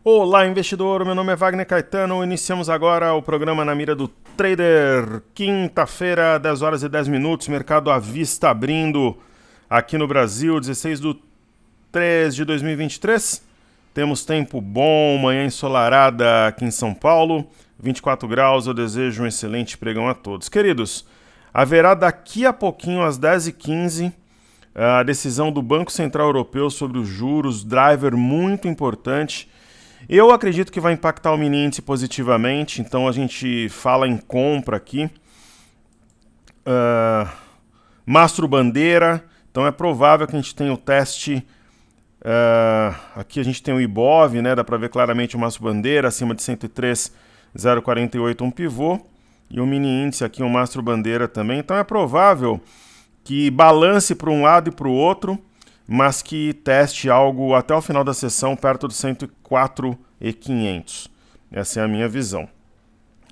Olá, investidor, meu nome é Wagner Caetano, iniciamos agora o programa Na Mira do Trader, quinta-feira, 10 horas e 10 minutos, mercado à vista abrindo aqui no Brasil, 16/3/2023, temos tempo bom, manhã ensolarada aqui em São Paulo, 24 graus, eu desejo um excelente pregão a todos. Queridos, haverá daqui a pouquinho, às 10h15, a decisão do Banco Central Europeu sobre os juros, driver muito importante. Eu acredito que vai impactar o mini índice positivamente, então a gente fala em compra aqui. Mastro Bandeira, então é provável que a gente tenha o teste. Aqui a gente tem o Ibov, né? Dá para ver claramente o Mastro Bandeira acima de 103,048, um pivô. E o mini índice aqui, o Mastro Bandeira também. Então é provável que balance para um lado e para o outro, mas que teste algo até o final da sessão perto dos 104,500. Essa é a minha visão.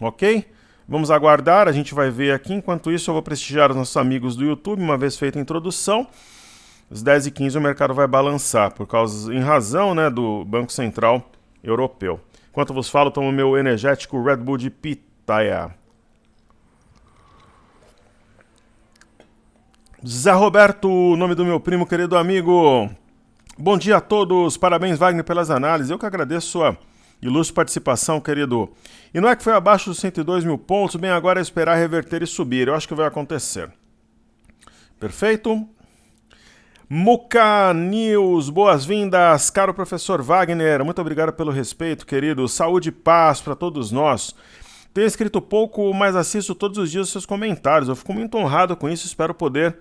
Ok? Vamos aguardar, a gente vai ver aqui. Enquanto isso, eu vou prestigiar os nossos amigos do YouTube, uma vez feita a introdução. Às 10h15 o mercado vai balançar, em razão, né, do Banco Central Europeu. Enquanto vos falo, tomo o meu energético Red Bull de pitaia. Zé Roberto, nome do meu primo, querido amigo. Bom dia a todos, parabéns Wagner pelas análises, eu que agradeço sua ilustre participação, querido. E não é que foi abaixo dos 102 mil pontos, bem agora é esperar reverter e subir, eu acho que vai acontecer. Perfeito? Muca News, boas-vindas, caro professor Wagner, muito obrigado pelo respeito, querido, saúde e paz para todos nós. Tenho escrito pouco, mas assisto todos os dias os seus comentários, eu fico muito honrado com isso, espero poder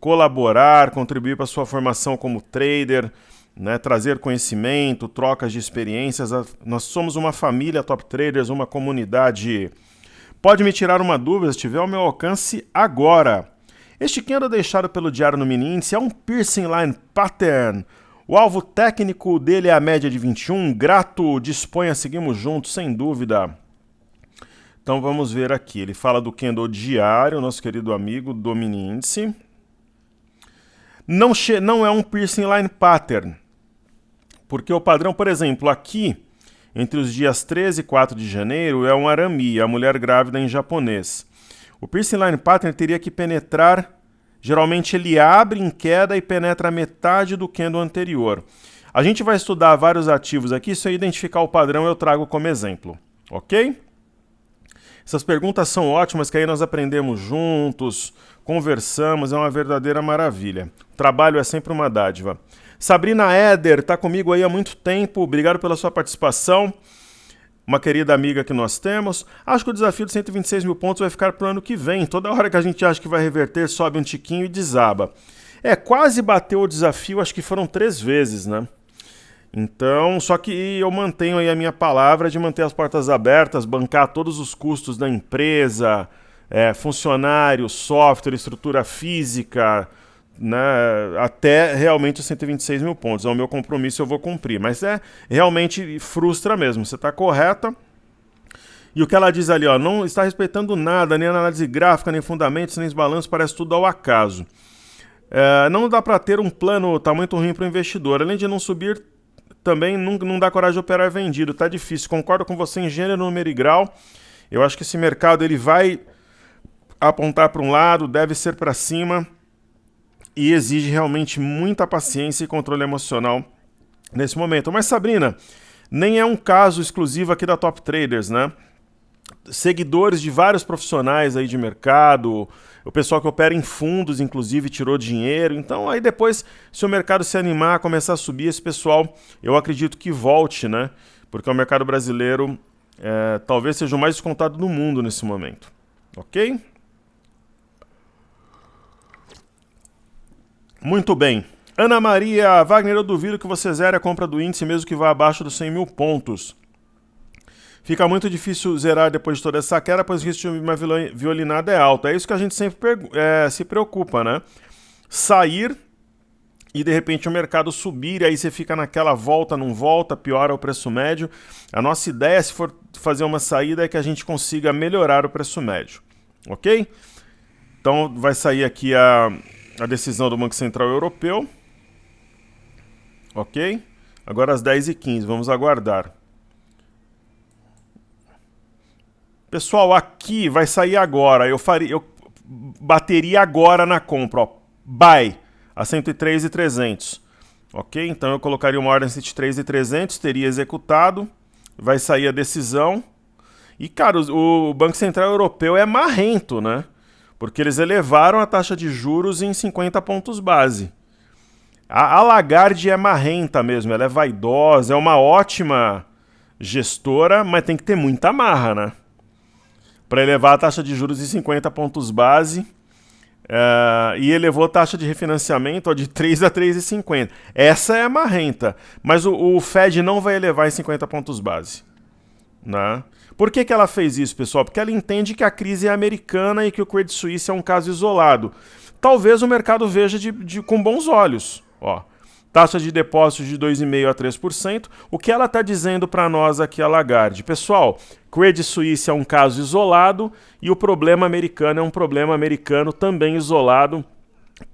colaborar, contribuir para a sua formação como trader, né, trazer conhecimento, trocas de experiências. Nós somos uma família Top Traders, uma comunidade. Pode me tirar uma dúvida se tiver ao meu alcance agora. Este candle deixado pelo diário no mini índice é um piercing line pattern. O alvo técnico dele é a média de 21. Grato, disponha, seguimos juntos, sem dúvida. Então vamos ver aqui. Ele fala do candle diário, nosso querido amigo do mini índice. Não é um piercing line pattern, porque o padrão, por exemplo, aqui, entre os dias 13 e 4 de janeiro, é um arami, a mulher grávida em japonês. O piercing line pattern teria que penetrar, geralmente ele abre em queda e penetra a metade do candle anterior. A gente vai estudar vários ativos aqui, se eu identificar o padrão eu trago como exemplo, ok? Essas perguntas são ótimas, que aí nós aprendemos juntos, conversamos, é uma verdadeira maravilha. O trabalho é sempre uma dádiva. Sabrina Éder está comigo aí há muito tempo, obrigado pela sua participação. Uma querida amiga que nós temos. Acho que o desafio de 126 mil pontos vai ficar para o ano que vem. Toda hora que a gente acha que vai reverter, sobe um tiquinho e desaba. Quase bateu o desafio, acho que foram 3 vezes, né? Então, só que eu mantenho aí a minha palavra de manter as portas abertas, bancar todos os custos da empresa, funcionário, software, estrutura física, né, até realmente os 126 mil pontos. É o meu compromisso, eu vou cumprir. Mas realmente frustra mesmo, você está correta. E o que ela diz ali, ó, não está respeitando nada, nem análise gráfica, nem fundamentos, nem balanços, parece tudo ao acaso. Não dá para ter um plano, está muito ruim para o investidor. Além de não subir, também não dá coragem de operar vendido, tá difícil. Concordo com você em gênero, número e grau. Eu acho que esse mercado ele vai apontar para um lado, deve ser para cima e exige realmente muita paciência e controle emocional nesse momento. Mas Sabrina, nem é um caso exclusivo aqui da Top Traders, né? Seguidores de vários profissionais aí de mercado, o pessoal que opera em fundos, inclusive, tirou dinheiro. Então, aí depois, se o mercado se animar, começar a subir, esse pessoal, eu acredito que volte, né? Porque o mercado brasileiro talvez seja o mais descontado do mundo nesse momento. Ok? Muito bem. Ana Maria, Wagner, eu duvido que você zere a compra do índice mesmo que vá abaixo dos 100 mil pontos. Fica muito difícil zerar depois de toda essa queda, pois o risco de uma violinada é alto. É isso que a gente sempre se preocupa, né? Sair e de repente o mercado subir, e aí você fica naquela volta, não volta, piora o preço médio. A nossa ideia, se for fazer uma saída, é que a gente consiga melhorar o preço médio. Ok? Então vai sair aqui a decisão do Banco Central Europeu. Ok? Agora às 10h15, vamos aguardar. Pessoal, aqui vai sair agora. Eu bateria agora na compra, ó. Buy a 103.300. Ok? Então eu colocaria uma ordem 103.300, teria executado, vai sair a decisão. E, cara, o Banco Central Europeu é marrento, né? Porque eles elevaram a taxa de juros em 50 pontos base. A Lagarde é marrenta mesmo, ela é vaidosa, é uma ótima gestora, mas tem que ter muita marra, né? Para elevar a taxa de juros em 50 pontos base. E elevou a taxa de refinanciamento de 3 a 3,50. Essa é a marrenta. Mas o Fed não vai elevar em 50 pontos base. Né? Por que ela fez isso, pessoal? Porque ela entende que a crise é americana e que o Credit Suisse é um caso isolado. Talvez o mercado veja com bons olhos. Ó, taxa de depósitos de 2,5% a 3%. O que ela está dizendo para nós aqui, a Lagarde? Pessoal, Credit Suisse é um caso isolado e o problema americano é um problema americano também isolado.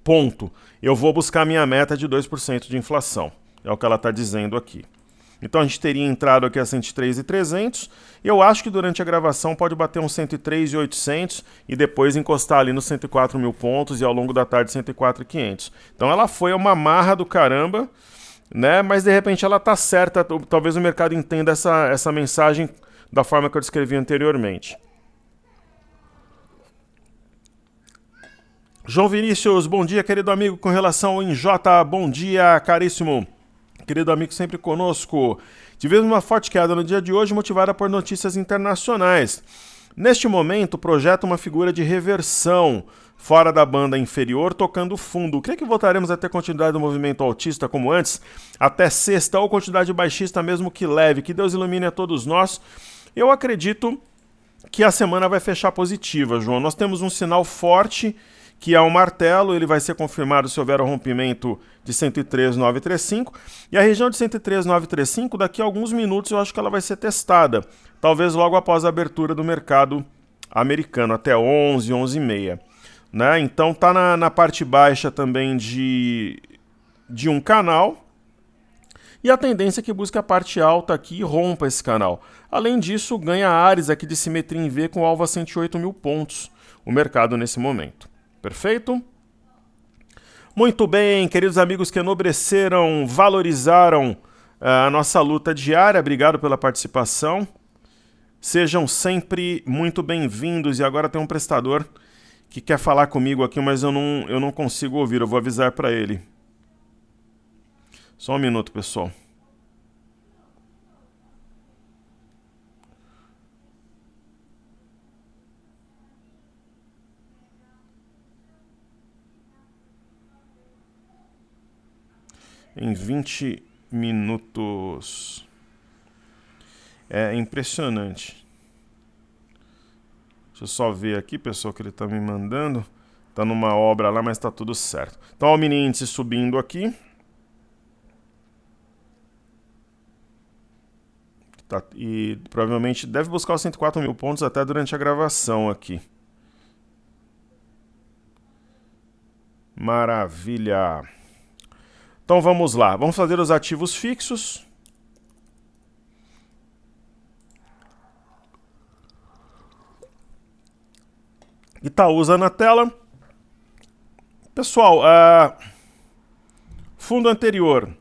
Ponto. Eu vou buscar minha meta de 2% de inflação. É o que ela está dizendo aqui. Então a gente teria entrado aqui a 103.300. Eu acho que durante a gravação pode bater uns 103.800 e depois encostar ali nos 104 mil pontos e ao longo da tarde 104.500. Então ela foi uma marra do caramba, né? Mas de repente ela tá certa. Talvez o mercado entenda essa mensagem da forma que eu descrevi anteriormente. João Vinícius, bom dia, querido amigo. Com relação ao NJ, bom dia, caríssimo. Querido amigo sempre conosco. Tivemos uma forte queda no dia de hoje, motivada por notícias internacionais. Neste momento, projeta uma figura de reversão fora da banda inferior, tocando fundo. Creio que voltaremos a ter continuidade do movimento altista como antes, até sexta, ou continuidade baixista, mesmo que leve. Que Deus ilumine a todos nós. Eu acredito que a semana vai fechar positiva, João. Nós temos um sinal forte, que é o martelo, ele vai ser confirmado se houver o rompimento de 103.935, e a região de 103.935, daqui a alguns minutos eu acho que ela vai ser testada, talvez logo após a abertura do mercado americano, até 11, 11h30. Né? Então tá na parte baixa também de um canal, e a tendência é que busque a parte alta aqui e rompa esse canal. Além disso, ganha áreas aqui de simetria em V com alvo a 108 mil pontos, o mercado nesse momento. Perfeito? Muito bem, queridos amigos que enobreceram, valorizaram a nossa luta diária, obrigado pela participação. Sejam sempre muito bem-vindos. E agora tem um prestador que quer falar comigo aqui, mas eu não consigo ouvir, eu vou avisar para ele. Só um minuto, pessoal. Em 20 minutos. É impressionante. Deixa eu só ver aqui, pessoal, que ele está me mandando. Está numa obra lá, mas está tudo certo. Então, o mini índice subindo aqui. Tá, e provavelmente deve buscar os 104 mil pontos até durante a gravação aqui. Maravilha! Então vamos lá, vamos fazer os ativos fixos. Itaúsa na tela. Pessoal, fundo anterior,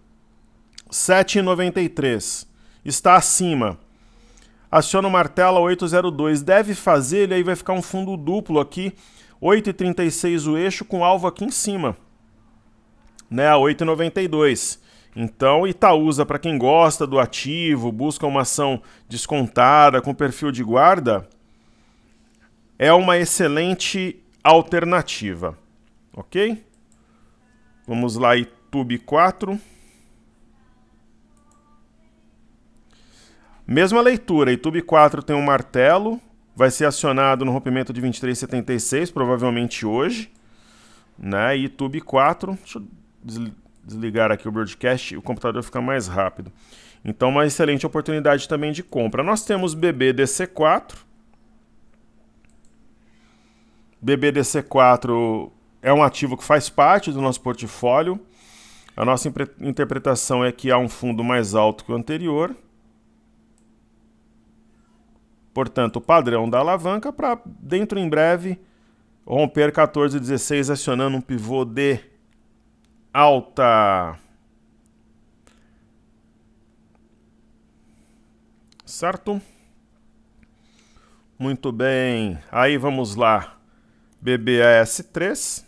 7,93, está acima. Aciona o martelo 802, deve fazer, ele aí vai ficar um fundo duplo aqui, 8,36 o eixo com alvo aqui em cima. Né, a 8,92. Então, Itaúsa, para quem gosta do ativo, busca uma ação descontada com perfil de guarda, é uma excelente alternativa. Ok? Vamos lá, Itube 4. Mesma leitura, Itube 4 tem um martelo, vai ser acionado no rompimento de 23,76, provavelmente hoje. Né? Itube 4, deixa eu desligar aqui o broadcast, o computador fica mais rápido. Então, uma excelente oportunidade também de compra. Nós temos BBDC4. BBDC4 é um ativo que faz parte do nosso portfólio. A nossa interpretação é que há um fundo mais alto que o anterior. portanto, o padrão da alavanca para, dentro em breve, romper 14,16, acionando um pivô de alta. Certo? Muito bem. Aí vamos lá. BBAS3.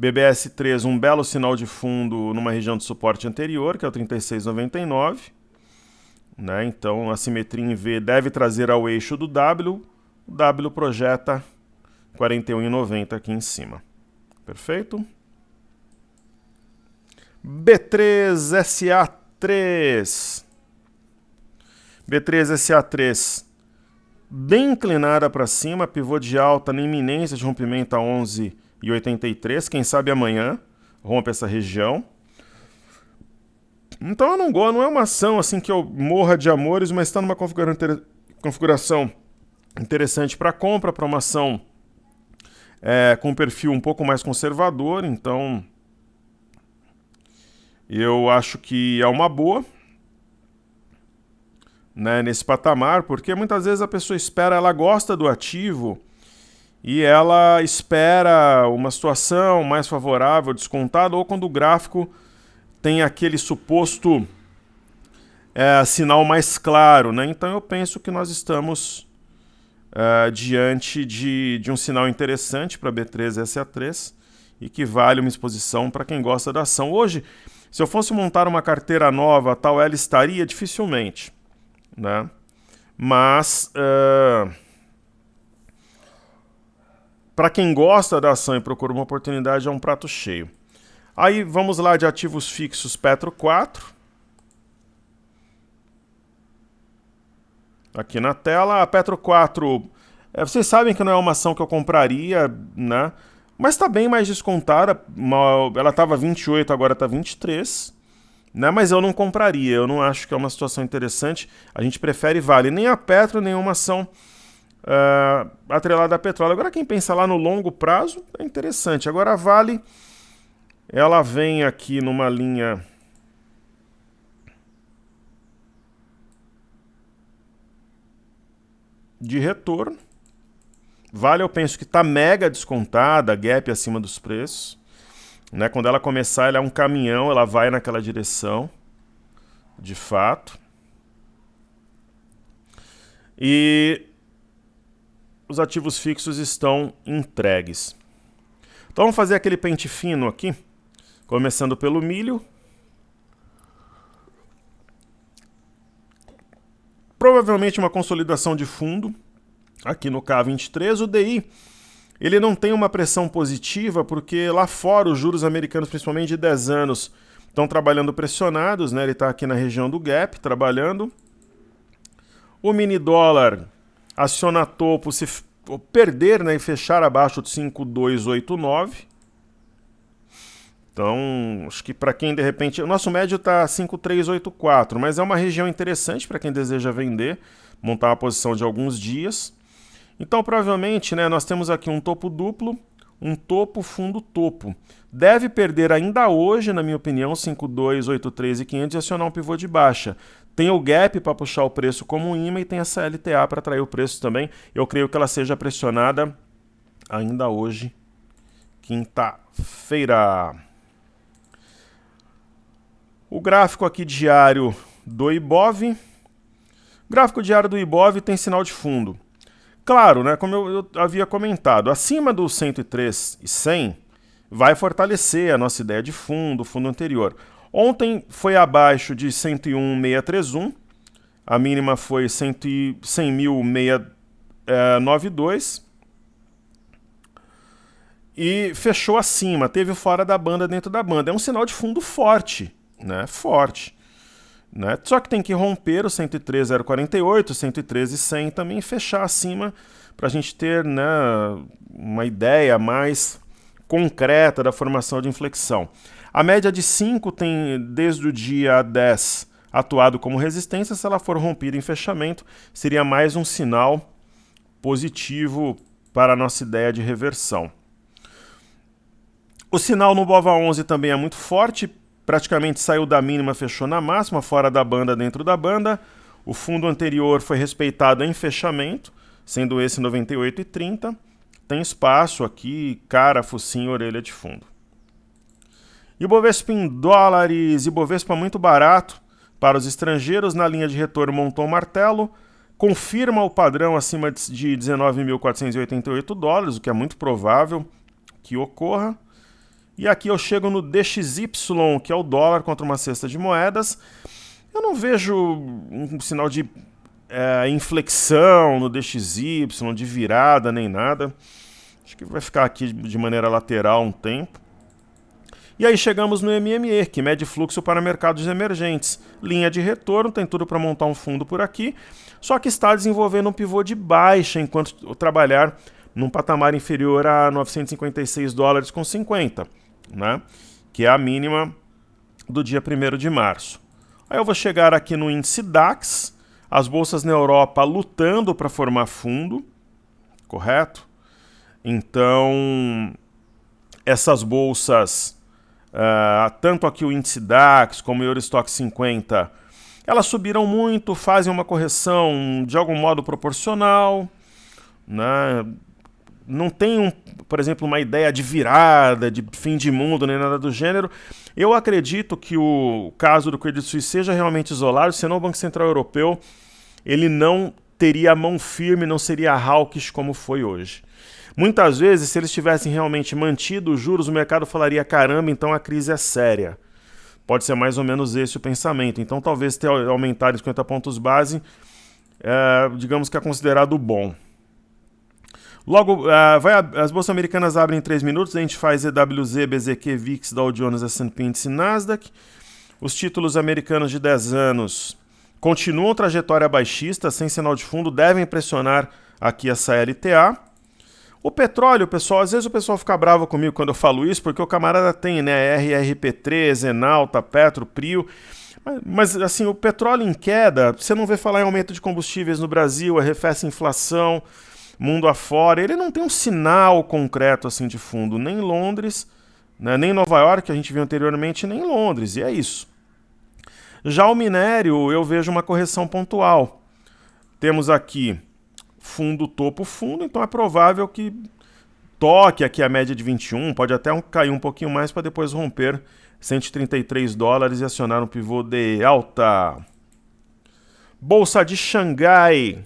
BBAS3, um belo sinal de fundo numa região de suporte anterior, que é o 36,99. Né? Então, a simetria em V deve trazer ao eixo do W. O W projeta 41,90 aqui em cima. Perfeito? B3SA3. B3SA3 bem inclinada para cima, pivô de alta na iminência de rompimento a 11,83. Quem sabe amanhã rompe essa região. Então eu não é uma ação assim que eu morra de amores, mas está numa configuração interessante para compra, para uma ação com um perfil um pouco mais conservador. Então eu acho que é uma boa, né, nesse patamar, porque muitas vezes a pessoa espera, ela gosta do ativo e ela espera uma situação mais favorável, descontada, ou quando o gráfico tem aquele suposto sinal mais claro, né? Então eu penso que nós estamos diante de um sinal interessante para B3SA3 e que vale uma exposição para quem gosta da ação. Hoje, se eu fosse montar uma carteira nova, tal, ela estaria dificilmente, né? Mas para quem gosta da ação e procura uma oportunidade, é um prato cheio. Aí vamos lá de ativos fixos, Petro 4. Aqui na tela, a Petro 4, vocês sabem que não é uma ação que eu compraria, né? Mas está bem mais descontada. Ela estava 28, agora está 23. Né? Mas eu não compraria, eu não acho que é uma situação interessante. A gente prefere Vale. Nem a Petro, nenhuma ação atrelada a petróleo. Agora quem pensa lá no longo prazo, é interessante. Agora a Vale, ela vem aqui numa linha de retorno. Vale eu penso que está mega descontada, gap acima dos preços. Né? Quando ela começar, ela é um caminhão, ela vai naquela direção, de fato. E os ativos fixos estão entregues. Então vamos fazer aquele pente fino aqui, começando pelo milho. Provavelmente uma consolidação de fundo aqui no K23. O DI, ele não tem uma pressão positiva porque lá fora os juros americanos, principalmente de 10 anos, estão trabalhando pressionados, né? Ele está aqui na região do gap, trabalhando. O mini dólar aciona topo se perder, né, e fechar abaixo de 5,289. Então, acho que para quem de repente... O nosso médio está 5,384, mas é uma região interessante para quem deseja vender, montar uma posição de alguns dias. Então, provavelmente, né, nós temos aqui um topo duplo, um topo, fundo, topo. Deve perder ainda hoje, na minha opinião, 5,283 e 500 e acionar um pivô de baixa. Tem o gap para puxar o preço como um imã e tem essa LTA para atrair o preço também. Eu creio que ela seja pressionada ainda hoje, quinta-feira. O gráfico aqui diário do Ibov. O gráfico diário do Ibov tem sinal de fundo. Claro, né, como eu havia comentado, acima do 103,100 vai fortalecer a nossa ideia de fundo, o fundo anterior. Ontem foi abaixo de 101,631, a mínima foi 100.692 e fechou acima, teve fora da banda, dentro da banda. É um sinal de fundo forte, né? Forte. Né? Só que tem que romper o 103,048, 113,100 também, fechar acima para a gente ter, né, uma ideia mais concreta da formação de inflexão. A média de 5 tem, desde o dia 10, atuado como resistência. Se ela for rompida em fechamento, seria mais um sinal positivo para a nossa ideia de reversão. O sinal no BOVA11 também é muito forte, praticamente saiu da mínima, fechou na máxima, fora da banda, dentro da banda. O fundo anterior foi respeitado em fechamento, sendo esse 98,30. Tem espaço aqui, cara, focinho, orelha de fundo. Ibovespa em dólares, Ibovespa muito barato. Para os estrangeiros, na linha de retorno montou um martelo, confirma o padrão acima de 19.488 dólares, o que é muito provável que ocorra. E aqui eu chego no DXY, que é o dólar contra uma cesta de moedas. Eu não vejo um sinal de inflexão no DXY, de virada nem nada. Acho que vai ficar aqui de maneira lateral um tempo. E aí chegamos no MME, que mede fluxo para mercados emergentes. Linha de retorno, tem tudo para montar um fundo por aqui, só que está desenvolvendo um pivô de baixa enquanto trabalhar num patamar inferior a 956 dólares com 50, né? Que é a mínima do dia 1º de março. Aí eu vou chegar aqui no índice DAX, as bolsas na Europa lutando para formar fundo, correto? Então, essas bolsas, tanto aqui o índice DAX como o Eurostoxx 50, elas subiram muito, fazem uma correção de algum modo proporcional, né? Não tem, por exemplo, uma ideia de virada, de fim de mundo, nem nada do gênero. Eu acredito que o caso do Credit Suisse seja realmente isolado, senão o Banco Central Europeu ele não teria a mão firme, não seria hawkish como foi hoje. Muitas vezes, se eles tivessem realmente mantido os juros, o mercado falaria, caramba, então a crise é séria. Pode ser mais ou menos esse o pensamento. Então, talvez ter aumentado em 50 pontos base, digamos que é considerado bom. Logo, as bolsas americanas abrem em 3 minutos, a gente faz EWZ, BZQ, VIX, Dow Jones, S&P Índice Nasdaq. Os títulos americanos de 10 anos continuam trajetória baixista, sem sinal de fundo, devem pressionar aqui essa LTA. O petróleo, pessoal, às vezes o pessoal fica bravo comigo quando eu falo isso, porque o camarada tem, né, RRP3, Enalta, Petro, Prio, mas assim, o petróleo em queda, você não vê falar em aumento de combustíveis no Brasil, arrefece a inflação, mundo afora, ele não tem um sinal concreto assim de fundo, nem em Londres, né, nem em Nova York, que a gente viu anteriormente, nem em Londres, e é isso. Já o minério, eu vejo uma correção pontual. Temos aqui fundo, topo, fundo, então é provável que toque aqui a média de 21, pode até cair um pouquinho mais para depois romper 133 dólares e acionar um pivô de alta. Bolsa de Xangai.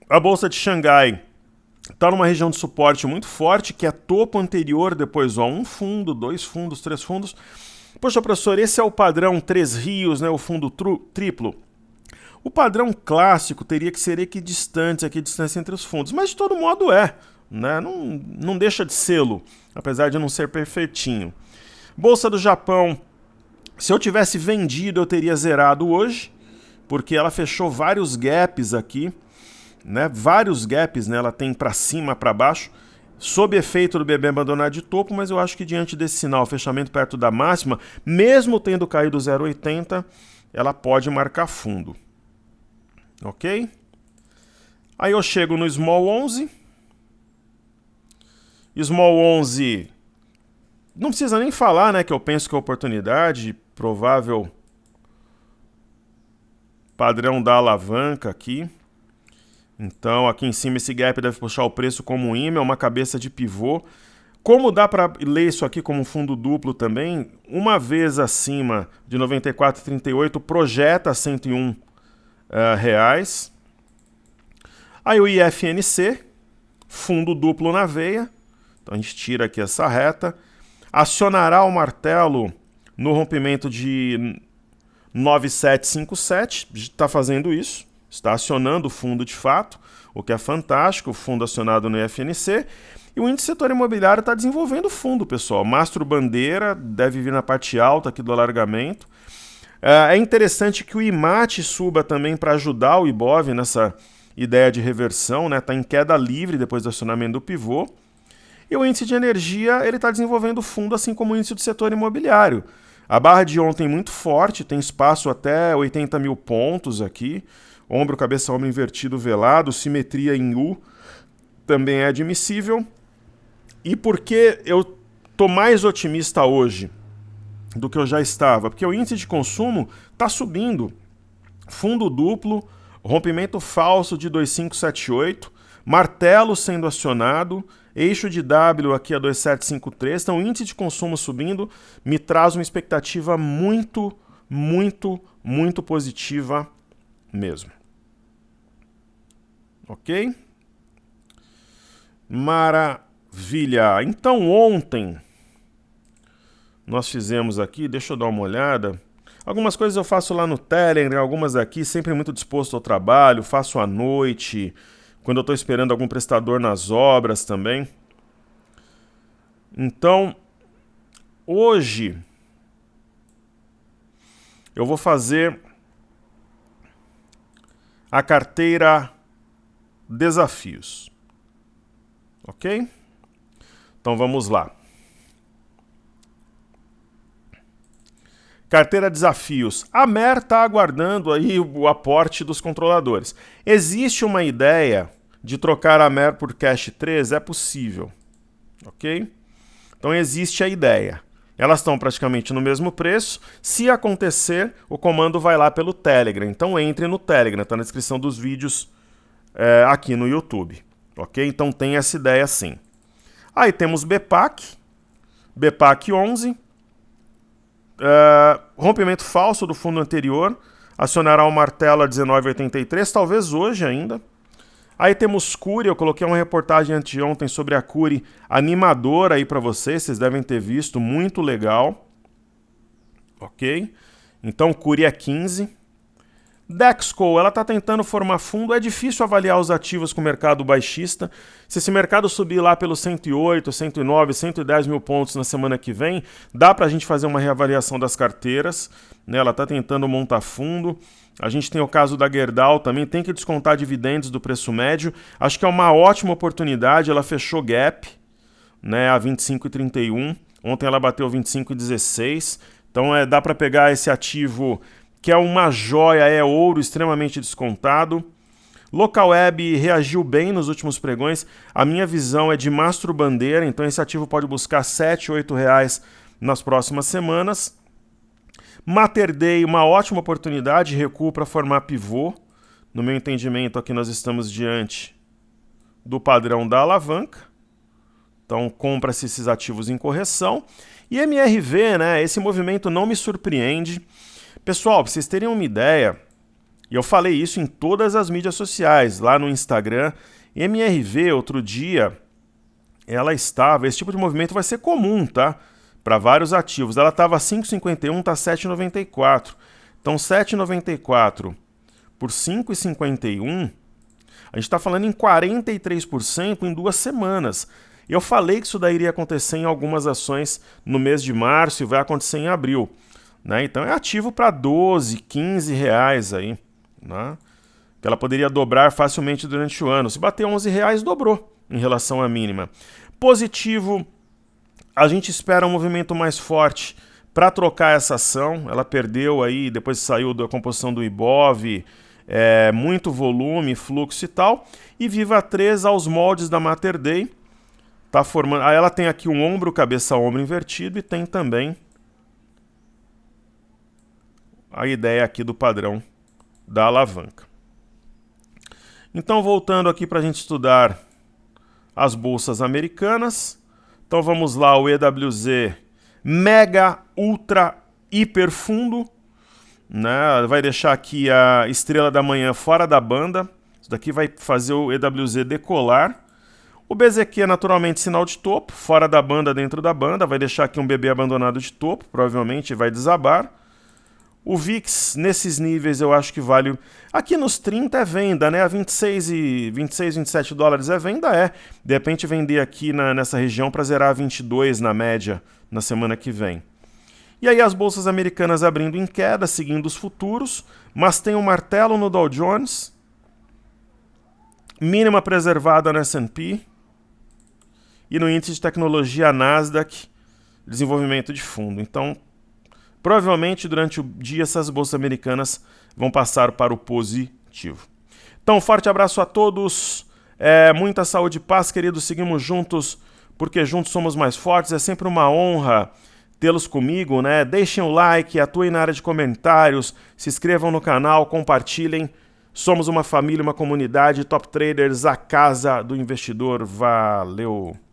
A Bolsa de Xangai está numa região de suporte muito forte, que é topo anterior, depois um fundo, 2 fundos, 3 fundos. Poxa, professor, esse é o padrão 3 rios, né, o fundo triplo. O padrão clássico teria que ser equidistante, aqui a distância entre os fundos, mas de todo modo né? Não deixa de sê-lo, apesar de não ser perfeitinho. Bolsa do Japão, se eu tivesse vendido eu teria zerado hoje, porque ela fechou vários gaps aqui, né? Vários gaps, né? Ela tem para cima, para baixo, sob efeito do BB abandonar de topo, mas eu acho que diante desse sinal, fechamento perto da máxima, mesmo tendo caído 0,80, ela pode marcar fundo. Ok? Aí eu chego no Small 11. Small 11, não precisa nem falar, né, que eu penso que é oportunidade, provável padrão da alavanca aqui. Então, aqui em cima esse gap deve puxar o preço como um imã, uma cabeça de pivô. Como dá para ler isso aqui como um fundo duplo também, uma vez acima de 94,38 projeta 101 reais. Aí o IFNC, fundo duplo na veia, então a gente tira aqui essa reta, acionará o martelo no rompimento de 9757, está fazendo isso, está acionando o fundo de fato, o que é fantástico, o fundo acionado no IFNC, e o índice setor imobiliário está desenvolvendo o fundo, pessoal, mastro bandeira, deve vir na parte alta aqui do alargamento. É interessante que o IMAT suba também para ajudar o Ibov nessa ideia de reversão, né? Está em queda livre depois do acionamento do pivô. E o índice de energia ele está desenvolvendo fundo, assim como o índice do setor imobiliário. A barra de ontem muito forte, tem espaço até 80 mil pontos aqui. Ombro, cabeça, ombro invertido, velado, simetria em U também é admissível. E por que eu estou mais otimista hoje do que eu já estava, porque o índice de consumo está subindo. Fundo duplo, rompimento falso de 2578, martelo sendo acionado, eixo de W aqui a 2753, então o índice de consumo subindo me traz uma expectativa muito positiva mesmo. Ok? Maravilha! Então ontem nós fizemos aqui, deixa eu dar uma olhada. Algumas coisas eu faço lá no Telegram, algumas aqui, sempre muito disposto ao trabalho, faço à noite, quando eu estou esperando algum prestador nas obras também. Então, hoje eu vou fazer a carteira Desafios. Ok? Então vamos lá. Carteira Desafios. A Mer está aguardando aí o aporte dos controladores. Existe uma ideia de trocar a Mer por Cash 3? É possível. Ok? Então existe a ideia. Elas estão praticamente no mesmo preço. Se acontecer, o comando vai lá pelo Telegram. Então entre no Telegram, está na descrição dos vídeos aqui no YouTube. Ok? Então tem essa ideia sim. Aí temos BPAC 11. Rompimento falso do fundo anterior, acionará o martelo a 19,83, talvez hoje ainda. Aí temos Cury, eu coloquei uma reportagem anteontem sobre a Cury animadora aí para vocês devem ter visto, muito legal. Ok? Então Cury é 15. Dexco, ela está tentando formar fundo, é difícil avaliar os ativos com o mercado baixista. Se esse mercado subir lá pelos 108, 109, 110 mil pontos na semana que vem, dá para a gente fazer uma reavaliação das carteiras, né? Ela está tentando montar fundo. A gente tem o caso da Gerdau também, tem que descontar dividendos do preço médio. Acho que é uma ótima oportunidade, ela fechou gap, né, a 25,31. Ontem ela bateu 25,16. Então dá para pegar esse ativo que é uma joia, é ouro extremamente descontado. Local Web reagiu bem nos últimos pregões. A minha visão é de mastro bandeira, então esse ativo pode buscar R$ 7, R$ 8 nas próximas semanas. Mater Dei, uma ótima oportunidade de recuo para formar pivô. No meu entendimento, aqui nós estamos diante do padrão da alavanca. Então, compra-se esses ativos em correção. E MRV, né? Esse movimento não me surpreende. Pessoal, para vocês terem uma ideia, e eu falei isso em todas as mídias sociais, lá no Instagram, MRV, outro dia, ela estava, esse tipo de movimento vai ser comum, tá? Para vários ativos. Ela estava 5,51, está 7,94. Então, 7,94 por 5,51, a gente está falando em 43% em 2 semanas. Eu falei que isso daí iria acontecer em algumas ações no mês de março e vai acontecer em abril. Né? Então é ativo para 12, 15 reais aí, né? Que ela poderia dobrar facilmente durante o ano. Se bater 11 reais, dobrou em relação à mínima. Positivo, a gente espera um movimento mais forte para trocar essa ação. Ela perdeu aí, depois saiu da composição do Ibov, muito volume, fluxo e tal. E Viva 3 aos moldes da Mater Dei. Tá formando... Aí ela tem aqui um ombro, cabeça-ombro invertido e tem também a ideia aqui do padrão da alavanca. Então, voltando aqui para a gente estudar as bolsas americanas. Então, vamos lá, o EWZ mega, ultra, hiper fundo. Né? Vai deixar aqui a estrela da manhã fora da banda. Isso daqui vai fazer o EWZ decolar. O BZQ é naturalmente sinal de topo, fora da banda, dentro da banda. Vai deixar aqui um bebê abandonado de topo, provavelmente vai desabar. O VIX, nesses níveis, eu acho que vale... Aqui nos 30 é venda, né? A 26, 27 dólares é venda, De repente vender aqui nessa região para zerar a 22 na média na semana que vem. E aí as bolsas americanas abrindo em queda, seguindo os futuros, mas tem um martelo no Dow Jones, mínima preservada no S&P, e no índice de tecnologia Nasdaq, desenvolvimento de fundo. Então, provavelmente, durante o dia, essas bolsas americanas vão passar para o positivo. Então, forte abraço a todos. Muita saúde e paz, queridos. Seguimos juntos, porque juntos somos mais fortes. É sempre uma honra tê-los comigo, né? Deixem o like, atuem na área de comentários, se inscrevam no canal, compartilhem. Somos uma família, uma comunidade, Top Traders, a casa do investidor. Valeu!